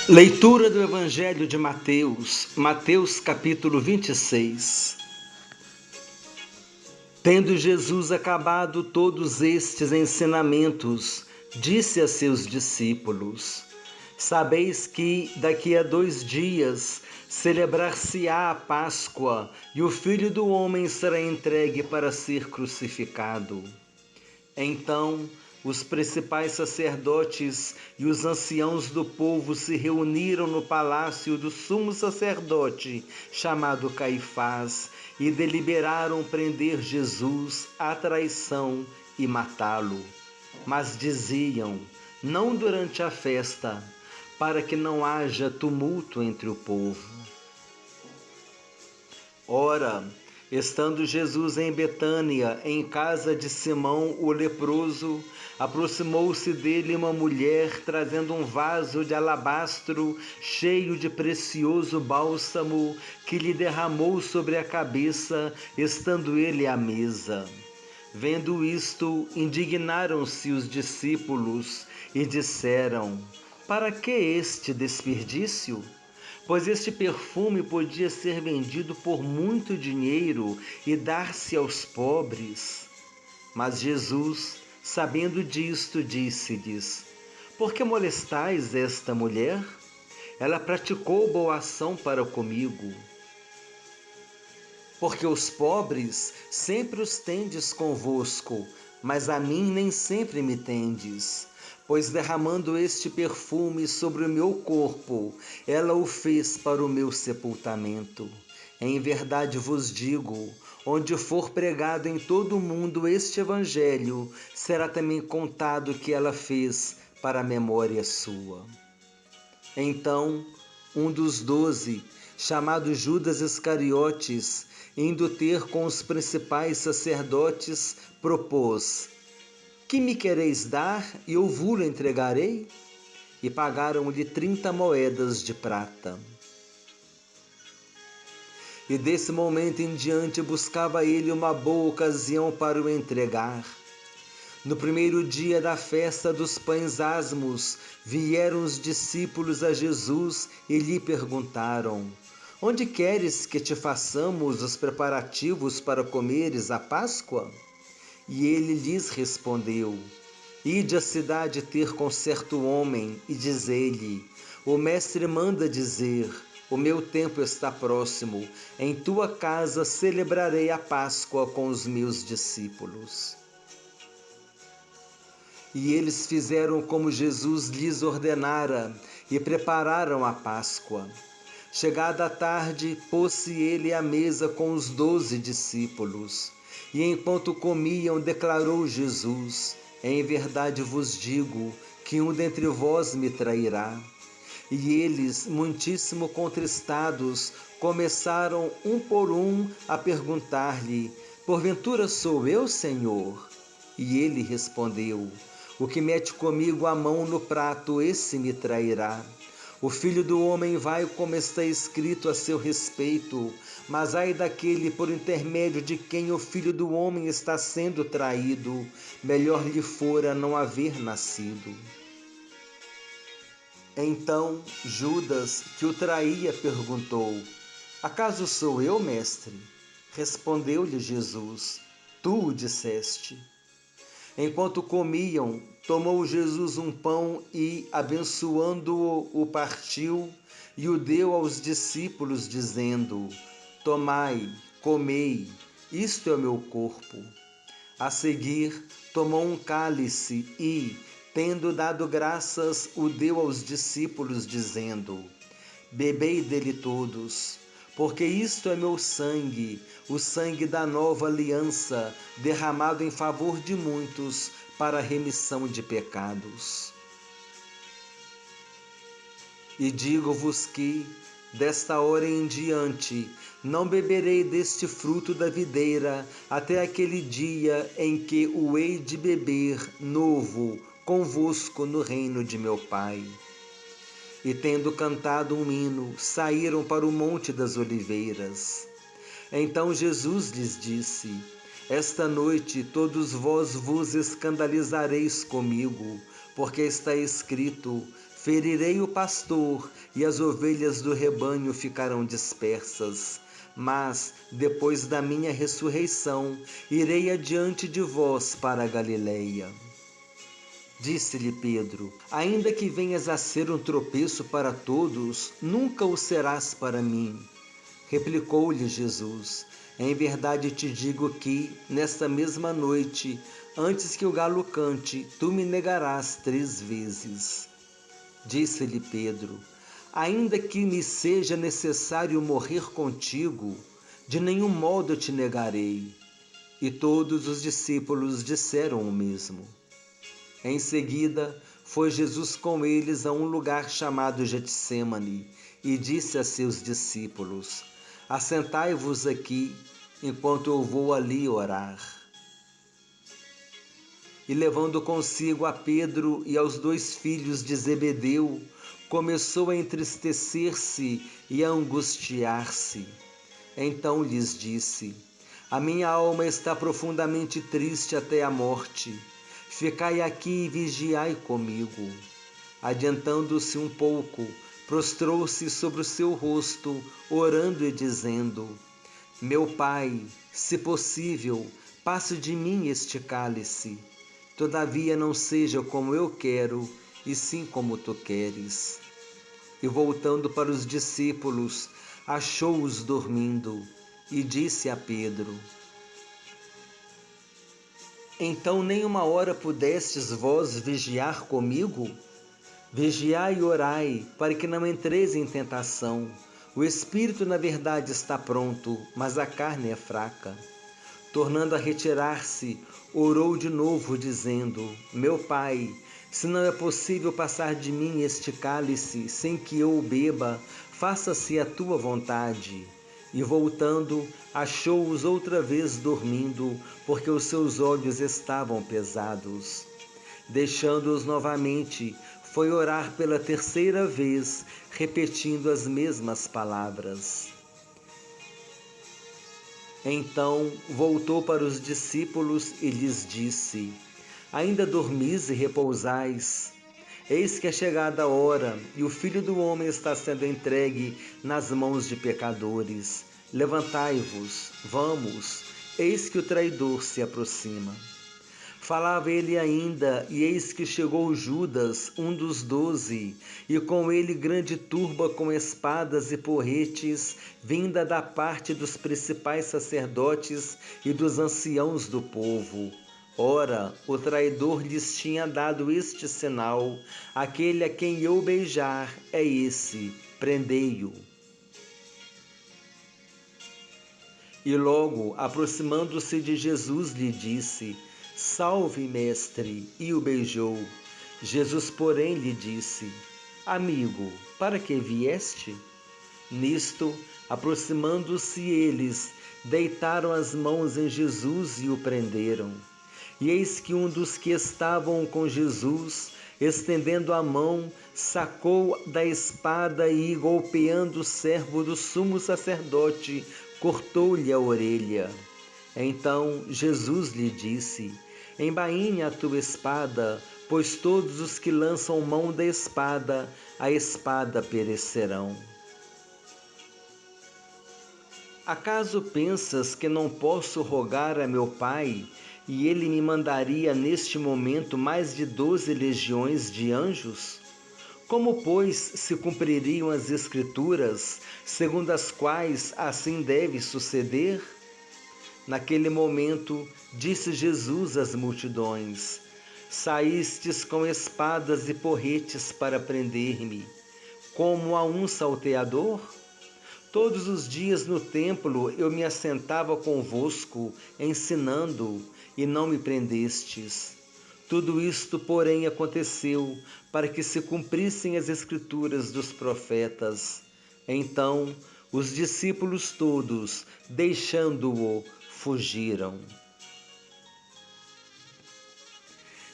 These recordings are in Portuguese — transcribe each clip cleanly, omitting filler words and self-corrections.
Leitura do Evangelho de Mateus, Mateus capítulo 26. Tendo Jesus acabado todos estes ensinamentos, disse a seus discípulos: Sabeis que daqui a 2 dias celebrar-se-á a Páscoa, e o Filho do Homem será entregue para ser crucificado. Então os principais sacerdotes e os anciãos do povo se reuniram no palácio do sumo sacerdote, chamado Caifás, e deliberaram prender Jesus à traição e matá-lo. Mas diziam: não durante a festa, para que não haja tumulto entre o povo. Ora, estando Jesus em Betânia, em casa de Simão o leproso, aproximou-se dele uma mulher trazendo um vaso de alabastro cheio de precioso bálsamo, que lhe derramou sobre a cabeça, estando ele à mesa. Vendo isto, indignaram-se os discípulos e disseram: para que este desperdício? Pois este perfume podia ser vendido por muito dinheiro e dar-se aos pobres. Mas Jesus, sabendo disto, disse-lhes: por que molestais esta mulher? Ela praticou boa ação para comigo. Porque os pobres sempre os tendes convosco, mas a mim nem sempre me tendes. Pois derramando este perfume sobre o meu corpo, ela o fez para o meu sepultamento. Em verdade vos digo, onde for pregado em todo o mundo este evangelho, será também contado que ela fez para a memória sua. Então, um dos 12, chamado Judas Iscariotes, indo ter com os principais sacerdotes, propôs: que me quereis dar e eu vos-lo entregarei? E pagaram-lhe 30 moedas de prata. E desse momento em diante buscava ele uma boa ocasião para o entregar. No primeiro dia da festa dos pães asmos, vieram os discípulos a Jesus e lhe perguntaram: onde queres que te façamos os preparativos para comeres a Páscoa? E ele lhes respondeu: ide à cidade ter com certo homem e dizei-lhe: o mestre manda dizer, o meu tempo está próximo, em tua casa celebrarei a Páscoa com os meus discípulos. E eles fizeram como Jesus lhes ordenara e prepararam a Páscoa. Chegada a tarde, pôs-se ele à mesa com os 12 discípulos. E enquanto comiam, declarou Jesus: em verdade vos digo que um dentre vós me trairá. E eles, muitíssimo contristados, começaram um por um a perguntar-lhe: porventura sou eu, Senhor? E ele respondeu: o que mete comigo a mão no prato, esse me trairá. O Filho do Homem vai como está escrito a seu respeito, mas ai daquele por intermédio de quem o Filho do Homem está sendo traído, melhor lhe fora não haver nascido. Então Judas, que o traía, perguntou: acaso sou eu, mestre? Respondeu-lhe Jesus: tu o disseste. Enquanto comiam, tomou Jesus um pão e, abençoando-o, o partiu e o deu aos discípulos, dizendo: tomai, comei, isto é o meu corpo. A seguir, tomou um cálice e, tendo dado graças, o deu aos discípulos, dizendo: bebei dele todos, porque isto é meu sangue, o sangue da nova aliança, derramado em favor de muitos para a remissão de pecados. E digo-vos que, desta hora em diante, não beberei deste fruto da videira, até aquele dia em que o hei de beber novo convosco no reino de meu Pai. E tendo cantado um hino, saíram para o Monte das Oliveiras. Então Jesus lhes disse: esta noite todos vós vos escandalizareis comigo, porque está escrito: Ferirei o pastor e as ovelhas do rebanho ficarão dispersas. Mas, depois da minha ressurreição, irei adiante de vós para a Galileia. Disse-lhe Pedro: ainda que venhas a ser um tropeço para todos, nunca o serás para mim. Replicou-lhe Jesus: em verdade te digo que, nesta mesma noite, antes que o galo cante, tu me negarás 3 vezes. Disse-lhe Pedro: ainda que me seja necessário morrer contigo, de nenhum modo te negarei. E todos os discípulos disseram o mesmo. Em seguida, foi Jesus com eles a um lugar chamado Getsêmani e disse a seus discípulos: assentai-vos aqui, enquanto eu vou ali orar. E levando consigo a Pedro e aos 2 filhos de Zebedeu, começou a entristecer-se e a angustiar-se. Então lhes disse: a minha alma está profundamente triste até a morte. Ficai aqui e vigiai comigo. Adiantando-se um pouco, prostrou-se sobre o seu rosto, orando e dizendo: meu Pai, se possível, passe de mim este cálice. Todavia não seja como eu quero, e sim como tu queres. E voltando para os discípulos, achou-os dormindo, e disse a Pedro: então nem uma hora pudestes vós vigiar comigo? Vigiai e orai, para que não entreis em tentação. O espírito, na verdade, está pronto, mas a carne é fraca. Tornando a retirar-se, orou de novo, dizendo: meu Pai, se não é possível passar de mim este cálice sem que eu o beba, faça-se a tua vontade. E voltando, achou-os outra vez dormindo, porque os seus olhos estavam pesados. Deixando-os novamente, foi orar pela 3ª vez, repetindo as mesmas palavras. Então voltou para os discípulos e lhes disse: ainda dormis e repousais? Eis que é chegada a hora, e o Filho do Homem está sendo entregue nas mãos de pecadores. Levantai-vos, vamos, eis que o traidor se aproxima. Falava ele ainda, e eis que chegou Judas, um dos 12, e com ele grande turba com espadas e porretes, vinda da parte dos principais sacerdotes e dos anciãos do povo. Ora, o traidor lhes tinha dado este sinal: aquele a quem eu beijar é esse, prendei-o. E logo, aproximando-se de Jesus, lhe disse: salve, mestre, e o beijou. Jesus, porém, lhe disse: amigo, para que vieste? Nisto, aproximando-se eles, deitaram as mãos em Jesus e o prenderam. E eis que um dos que estavam com Jesus, estendendo a mão, sacou da espada e, golpeando o servo do sumo sacerdote, cortou-lhe a orelha. Então Jesus lhe disse: embainhe a tua espada, pois todos os que lançam mão da espada, a espada perecerão. Acaso pensas que não posso rogar a meu Pai, e ele me mandaria neste momento mais de 12 legiões de anjos? Como, pois, se cumpririam as Escrituras, segundo as quais assim deve suceder? Naquele momento, disse Jesus às multidões: saístes com espadas e porretes para prender-me, como a um salteador? Todos os dias no templo eu me assentava convosco, ensinando, e não me prendestes. Tudo isto, porém, aconteceu para que se cumprissem as Escrituras dos profetas. Então, os discípulos todos, deixando-o, fugiram.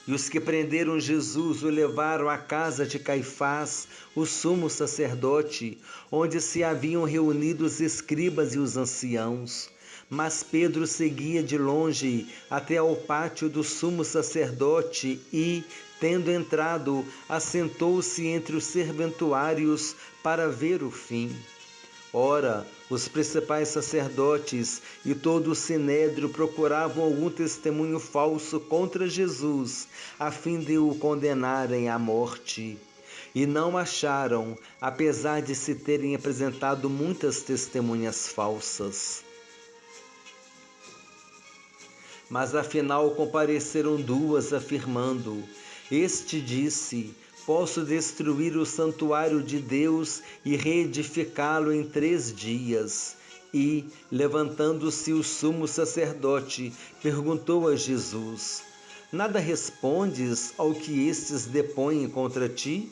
E os que prenderam Jesus o levaram à casa de Caifás, o sumo sacerdote, onde se haviam reunido os escribas e os anciãos. Mas Pedro seguia de longe até ao pátio do sumo sacerdote e, Tendo entrado, assentou-se entre os serventuários para ver o fim. Ora, os principais sacerdotes e todo o sinédrio procuravam algum testemunho falso contra Jesus, a fim de o condenarem à morte. E não acharam, apesar de se terem apresentado muitas testemunhas falsas. Mas afinal compareceram duas, afirmando: Este disse: Posso destruir o santuário de Deus e reedificá-lo em 3 dias. E, levantando-se o sumo sacerdote, perguntou a Jesus: Nada respondes ao que estes depõem contra ti?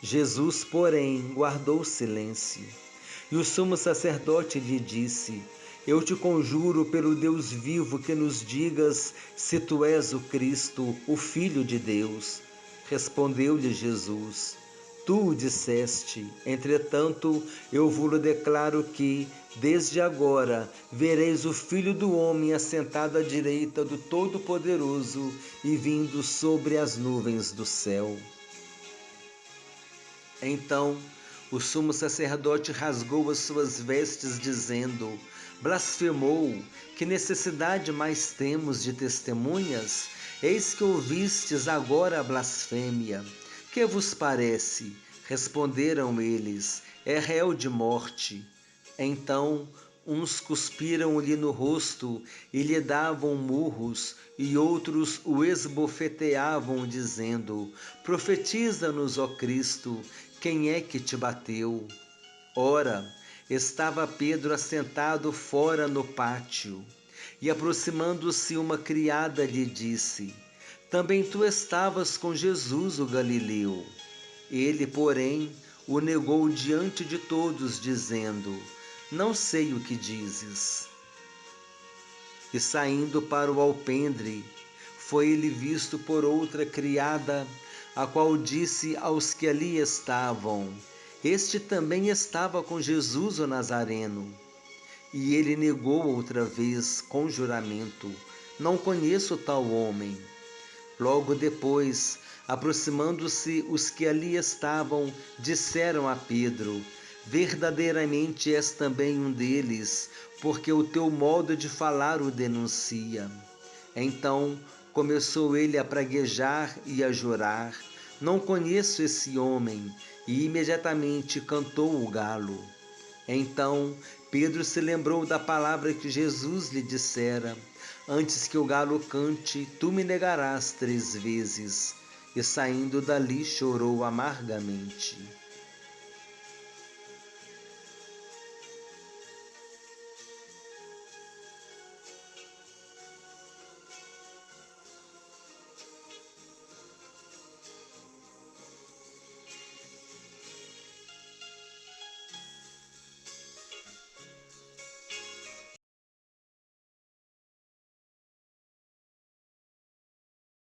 Jesus, porém, guardou silêncio. E o sumo sacerdote lhe disse: Eu te conjuro pelo Deus vivo que nos digas se tu és o Cristo, o Filho de Deus. Respondeu-lhe Jesus: Tu o disseste, entretanto, eu vos declaro que, desde agora, vereis o Filho do Homem assentado à direita do Todo-Poderoso e vindo sobre as nuvens do céu. Então, o sumo sacerdote rasgou as suas vestes, dizendo: Blasfemou! Que necessidade mais temos de testemunhas? Eis que ouvistes agora a blasfêmia. Que vos parece? Responderam eles: É réu de morte. Então, uns cuspiram-lhe no rosto e lhe davam murros, e outros o esbofeteavam, dizendo: Profetiza-nos, ó Cristo, quem é que te bateu? Ora, estava Pedro assentado fora no pátio, e aproximando-se uma criada lhe disse: Também tu estavas com Jesus o Galileu. Ele, porém, o negou diante de todos, dizendo: Não sei o que dizes. E saindo para o alpendre, foi ele visto por outra criada, a qual disse aos que ali estavam: Este também estava com Jesus o Nazareno. E ele negou outra vez, com juramento: Não conheço tal homem. Logo depois, aproximando-se os que ali estavam, disseram a Pedro: Verdadeiramente és também um deles, porque o teu modo de falar o denuncia. Então começou ele a praguejar e a jurar: Não conheço esse homem. E imediatamente cantou o galo. Então Pedro se lembrou da palavra que Jesus lhe dissera: Antes que o galo cante, tu me negarás 3 vezes. E saindo dali chorou amargamente.